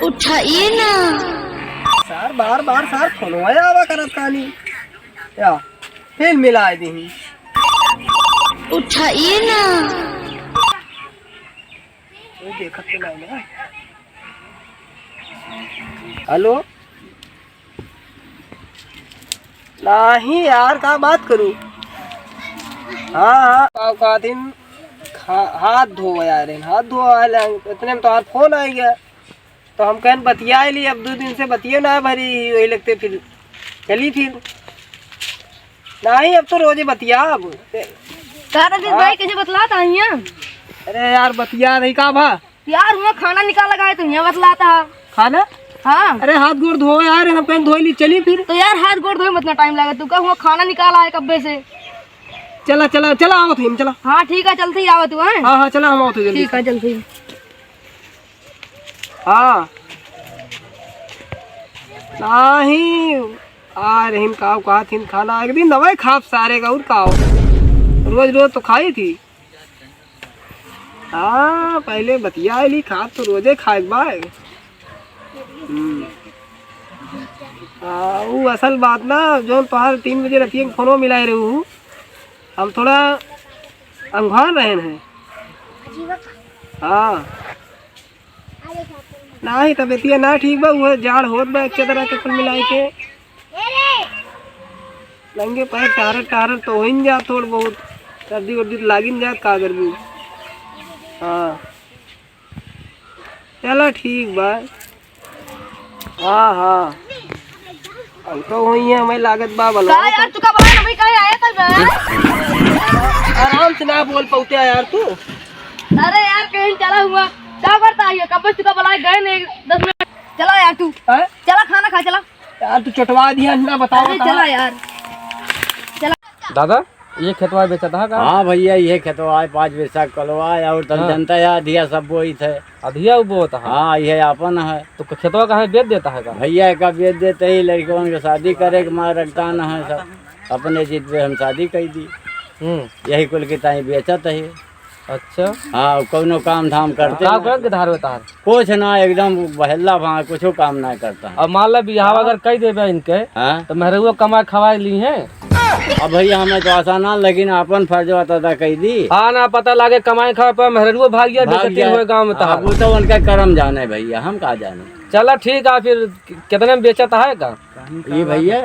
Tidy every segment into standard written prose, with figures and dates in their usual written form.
उठाइए ना सर बार बार सर फोनवाया आवा करत कहानी या फिर मिला दी उठाइए ना देखत तो नहीं ना। हेलो नहीं यार का बात करूं। हाँ का दिन हाथ धो यार हाथ धो इतने में तो हाथ फोन आ गया तो हम कहन बतिया ली अब 2 दिन से बतिये ना भरी वही लगते फिर चली फिर नहीं अब तो रोजे बतिया अब भाई कैसे बतलाता है? अरे यार बतिया नहीं का भा यार हुआ खाना निकाल लगा है तो यहाँ बतलाता है खाना। हाँ अरे हाथ गोड़ धो यार हम कहन धो ली चली फिर तो यार हाथ गोड़ धोए इतना टाइम लगा तू हुआ खाना निकाला है कब्बे से। चला चला चला आओ तुम चला। हाँ ठीक है चलते ही आओ तू। हाँ हाँ चला हम आओ जल्दी। ठीक है जल्दी। हाँ नहीं आ रही काव कहा थी खाना एक दिन दवाई खाप सारे का और काव रोज रोज तो खाई थी। हाँ पहले बतिया ली खाप तो रोजे खाए बाय। वो असल बात ना जो पहाड़ 3 बजे रखिए फोनो मिलाए रहू हम थोड़ा अंघार रहे हैं। हाँ नहीं तबियतिया ना ठीक बा वो जाड़ होत बा अच्छे तरह के कुल मिलाए के नंगे पैर टार टार तो हो जा थोड़ बहुत सर्दी वर्दी लागिन जात का गर्मी। हाँ चलो ठीक बा। हाँ हाँ हम तो वही है हमें लागत बा बोलो यार तू कब आया? भाई कहीं आया था? आराम से ना बोल पाते यार तू। अरे यार कहीं चला हुआ क्या करता है? कब तू कब बुलाए गए नहीं 10 मिनट। चला यार तू चला खाना खा चला यार तू चटवा दिया ना बताओ। चला यार चला। दादा ये खेतवा बेचा था का? हाँ भैया ये खेतवा 5 बीसा कलवा और तब जनता या अधिया सब बोई थे अधिया वो होता है। हाँ ये अपन है तो खेतवा कहाँ बेच देता है का? भैया का बेच देते ही लड़कों को शादी करे के मार रखता न है सब अपने जीत पे हम शादी कर दी। यही कुल की ताई बेचत है। अच्छा हाँ कोनो काम धाम करते के धार होता है कुछ ना एकदम बहला वहाँ कुछ काम ना करता। अब मान ला बिहाव अगर कह देवे इनके तो मेहरुआ कमा खवा ली है। अब भैया हमें तो आसाना लेकिन अपन फर्ज होता कह दी। हाँ ना पता लागे कमाई खा पर मेहरुआ भाग गया गाँव में तो वो तो उनका कर्म जाने भैया हम कहा जाने। चला ठीक है फिर कितने में बेचता है का? ये भैया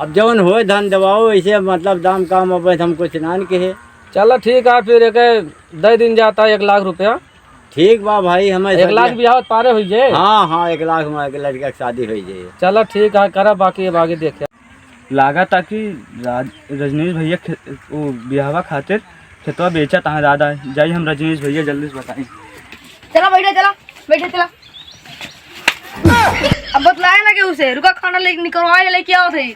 अब जौन हो धन दबाओ ऐसे मतलब दाम काम अब हम कुछ नान के है। चलो ठीक है फिर एक 10 दिन जाता है 1 लाख रुपया। ठीक बा भाई हमें 1 लाख बिहाव पारे हुई जाए। हाँ हाँ 1 लाख में लड़का की शादी हो जाए। चलो ठीक है करा बाकी अब आगे देखे लागा ताकि रजनीश भैया वो बिहावा खातिर खेतवा बेचा था दादा जाइए हम रजनीश भैया जल्दी से बताएं। चला बैठे चला अब बतलाए ना कि उसे रुका खाना लेके निकलवाए लेके आओ थे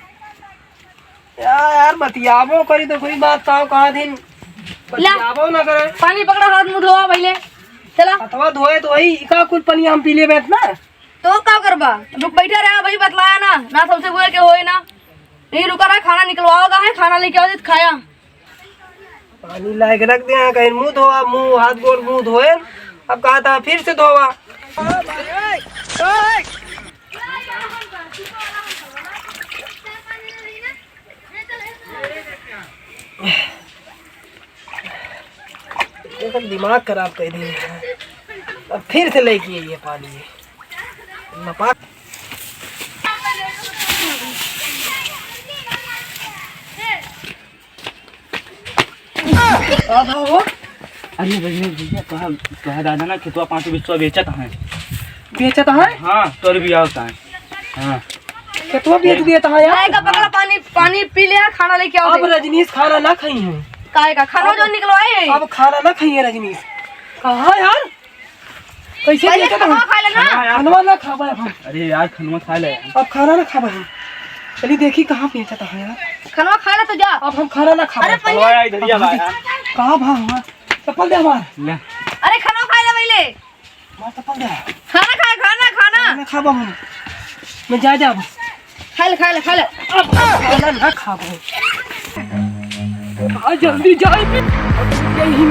यार बतियाबो करी तो कोई बात साहब कहा दिन बतियाबो ना करे। पानी पकड़ा हाथ मुंह धोआ पहले चला अथवा धोए तो वही का कुल पानी हम पी ले बैठ ना तो क्या करबा रुक बैठा रहा भाई बतलाया ना सबसे बोले के होए ना नहीं रुका रहा खाना निकलवाओगा है खाना लेके आओ खाया पानी लायक रख दिया कहीं मुंह धोआ मुंह हाथ गोड़ मुंह धोए अब कहा था फिर से धोवा। दिमाग खराब कर दिया अब फिर से लेके ये पानी नपाक अरे रजनीश भैया कहा दादा ना खेतवा 5 बीसवा बेचत है। बेचता है। हाँ तोर भी होता है। हाँ कितना बेच दिया था यार। पकड़ा पानी पी लिया खाना लेके आओ। अब रजनीश खाना ना खाई है काहे का खाना जो निकलवाए अब खाना ना खाई है रजनीश कहा यार कैसे बेचता है? खा लेना खाना ना खावा हम। अरे यार खनवा खा ले अब खाना ना खावा हम चलिए देखी कहाँ बेचता है यार। खाना खा ले तो जा अब हम खाना ना खावा कहाँ भा हुआ चप्पल दे हमार अरे खाना खा ले पहले चप्पल दे खाना खावा हम मैं जा खा ले अब खाना ना खावा जल्दी जाए यही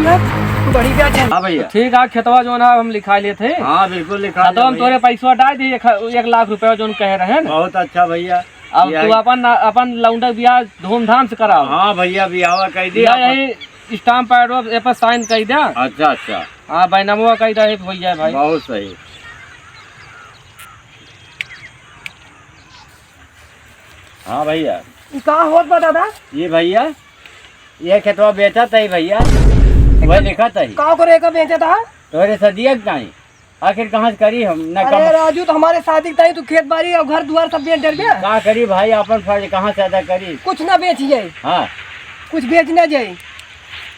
बड़ी ब्याज है। हाँ भैया। ठीक है, खेतवा जो है हम लिखा लिए थे। हाँ बिल्कुल लिखा तो हम तोरे पैसा डाल दिए 1 लाख रुपया जो कह रहे हैं ना। बहुत अच्छा भैया। अब तू अपन लौंडा ब्याह धूमधाम से कराओ। हाँ भैया बियाह कह दिया, यही स्टाम्प पैड पर साइन कर दिया। अच्छा अच्छा। हाँ बैनमुआ कह दिया भैया भाई। बहुत सही। हाँ भैया। कहाँ होत बता था? ये भैया ये खेतवा बेचा था भैया, वही लिखा था। कहाँ को रेखा बेचा था? तोरे सदिया नहीं आखिर कहाँ से करी हम न अरे राजू तो हमारे शादी तई तू खेत बाड़ी और घर द्वार सब बेच डर गया। क्या करी भाई, अपन फर्ज कहाँ से अदा करी। कुछ ना बेचिए, हाँ कुछ बेच ना जाए।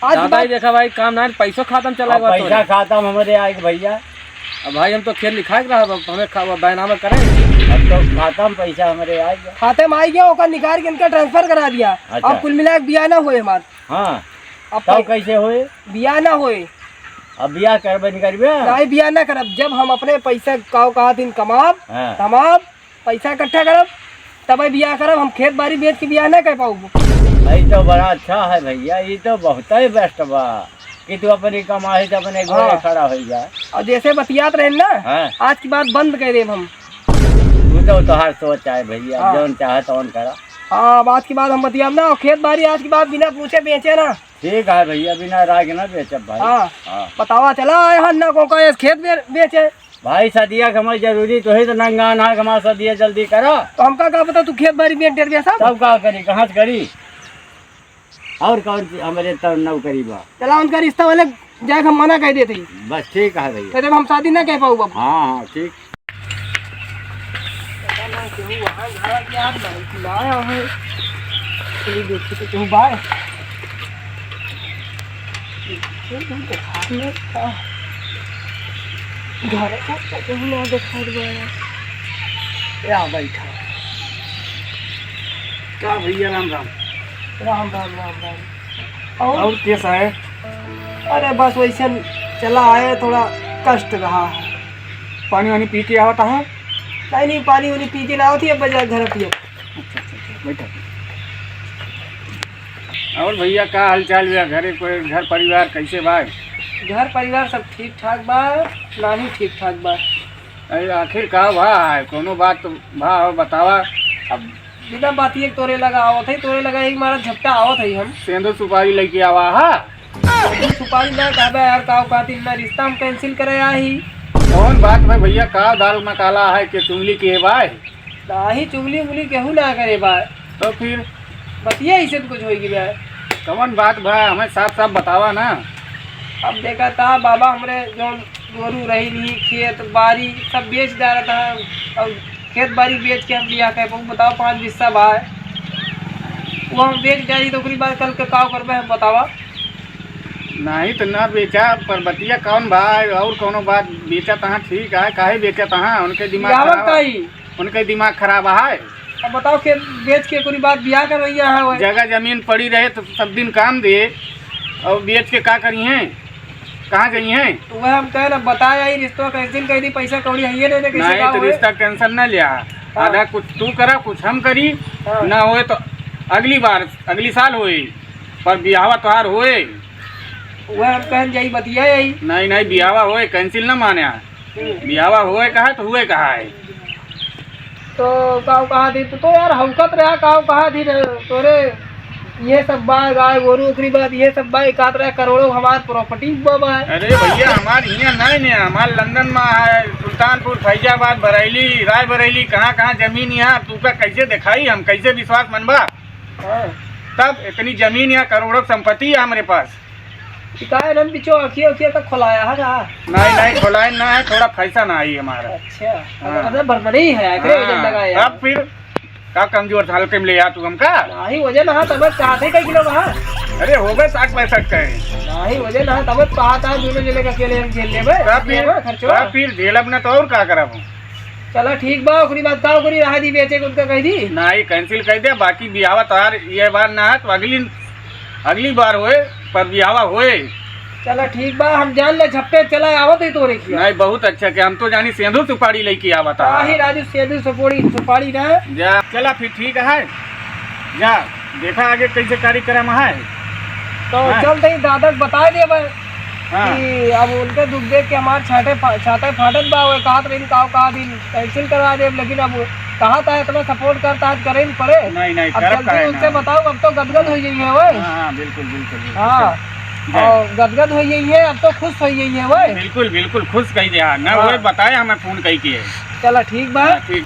आज की बात देखा भाई काम ना पैसा खाता में चला अब पैसा खाता हमारे आए भैया। अब भाई हम तो खेत लिखा रहा हमें बैनामा करें। अब तो खाता में पैसा हमारे आ गया, खाते में आई गया, ओकर निकाल के इनका ट्रांसफर करा दिया। अच्छा। अब कुल मिला के बिया ना होए हमार। हाँ अब तब कैसे हुए, बिया ना होए। अब बियाह करबे नहीं करबे। नहीं बिया ना करब, जब हम अपने पैसा कहा दिन कमाब हाँ। तमाम पैसा इकट्ठा करब तब बिया करब। हम खेत बाड़ी बेच के बिया ना कर पाऊ। ये तो बड़ा अच्छा है भैया, ये तो बहुत ही बेस्ट बा कि तू अपनी कमाई से अपने घोड़े खड़ा हो जाए। और जैसे बतियात रहे ना, हाँ। आज की बात बंद कर देब हम। तू तो तोहार सोच है भैया, हाँ। जौन चाहे तौन करा। हाँ आज की बात हम बतियाब ना, और खेत बाड़ी आज की बात बिना पूछे बेचे ना। ठीक है भैया, बिना राग ना बेचब भाई। हाँ हाँ। बतावा चला आए हन ना को का खेत बेचे। भाई सदिया के हमारी जरूरी तो है, तो नंगा ना हमारा सदिया जल्दी करो। तो हमका क्या पता तू खेत बाड़ी बेच डर गया सब। तब का करी, कहाँ से करी और कौन सी हमारे तब नौकरी बा। चला उनका रिश्ता वाले जाके हम मना कह देते। बस ठीक है भैया। तो हम शादी ना कह पाऊ बाबू। हाँ हाँ ठीक। बैठा क्या भैया राम राम। राम राम राम राम। और कैसा है? अरे बस वैसे चला आए, थोड़ा कष्ट रहा है। पानी वानी पी के आवता है? नहीं पानी वानी पी के ना होती है, बजा घर पिए। बैठा। और भैया का हालचाल भैया, घर परिवार कैसे बा? घर परिवार सब ठीक ठाक बा, नाही ठीक ठाक बा। अरे आखिर का भा है, कोनो बात तो भा हो बतावा। अब बिना बात ये तोरे लगा आवत है, तोरे लगा एक मारा झपटा आवत है। हम सेंदूर सुपारी लेके आवा हा। सुपारी ना कहबे यार, का ना रिश्ता हम कैंसिल करे आई। कौन बात में भैया, का दाल मकाला है कि चुंगली के बाय? नाही चुगली उंगली केहू ना करे बा। तो फिर बतिया इसे तो कुछ होगी बा। कौन बात भा, हमें साफ साफ बतावा ना। अब देखा था बाबा हमरे जो गोरू रही नहीं, खेत बाड़ी सब बेच डाला था। और खेत बाड़ी बेच के हम लिया कह बताओ 5 हिस्सा बा वो हम बेच जाई, तो ओकरी बाद कल के काव करबे हम बतावा। नहीं तो ना बेचा, पर बतिया कौन भाई और कोनो बात बेचा तहाँ ठीक है, काहे बेचा तहाँ? उनके दिमाग खराब है, उनके दिमाग खराब है। अब बताओ खेत बेच के कोई बात बियाह कर रही है। जगह जमीन पड़ी रहे तो सब दिन काम दे, और बेच के का करी हैं, कहाँ गई हैं? तो वह हम कह रहे बताया ही रिश्ता कैंसिल कर दी, पैसा कौड़ी है नहीं दे। नहीं तो रिश्ता कैंसिल न लिया, आधा कुछ तू करा कुछ हम करी। ना होए तो अगली बार अगली साल होए, पर बिहावा तोहार होए। वह हम कहन जाई बतिया यही। नहीं बिहावा होए कैंसिल न माने, बिहावा होए कहा तो हुए कहा है। तो काव कहा थी तो यार हौकत रहा, काव कहा थी तोरे ये सब बा गाय गोरू ओकरी बात ये सब बा एकात रहा करोड़ों हमार प्रॉपर्टी बा। अरे भैया हमारे यहाँ नहीं हमारे लंदन में है, सुल्तानपुर, फैजाबाद, बरेली, रायबरेली, कहाँ जमीन यहाँ तुका कैसे दिखाई, हम कैसे विश्वास मनबा? तब इतनी जमीन यहाँ करोड़ों संपत्ति है हमारे पास। नम पिछो अखिया तक खोलाया है ना? नहीं खोलाए ना है, थोड़ा पैसा ना आई हमारा। अच्छा बरबरी है वजन लगाया। अब फिर का कमजोर था हल्के में ले आ तू हमका? नहीं वजन हाँ तब चाहते कई किलो वहाँ? अरे हो गए 60-65 का। नहीं वजन हाँ तब कहा था दोनों जने का अकेले हम झेल लेबे। फिर झेलब ना तो और का करब? चलो ठीक बा, ओकरी बात का ओकरी रहा दी बेचे को उनका कह दी। नहीं कैंसिल कर दे, बाकी बिहावा तोहार ये बार ना है तो अगली बार होए, पर बिहावा होए। चलो ठीक बा, हम जान ले झपटे चला आवत है तोरे की। नहीं बहुत अच्छा कि हम तो जानी सेंधु सुपारी लेके आवत है। ही राजू सेंधु सुपारी ना जा चला फिर ठीक है, जा देखा आगे कैसे कार्यक्रम है। तो चल तई दादा बता दे हाँ। कि अब उनके दुख देख के हमारे छाते फाटत बा वो कहा दिन कहा दिन कैंसिल करवा दे, लेकिन अब कहा था इतना सपोर्ट करता है करे नहीं पड़े। नहीं अब करब जल्दी काहे उनसे ना। बताओ, अब तो गदगद हो गई है वो। हाँ बिल्कुल बिल्कुल बिल्कुल। हाँ और गदगद हो गई है, अब तो खुश हो गई है वो। बिल्कुल बिल्कुल खुश कही दे ना, हाँ। वो बताए हमें फोन कही के है। चला ठीक बा। ठीक।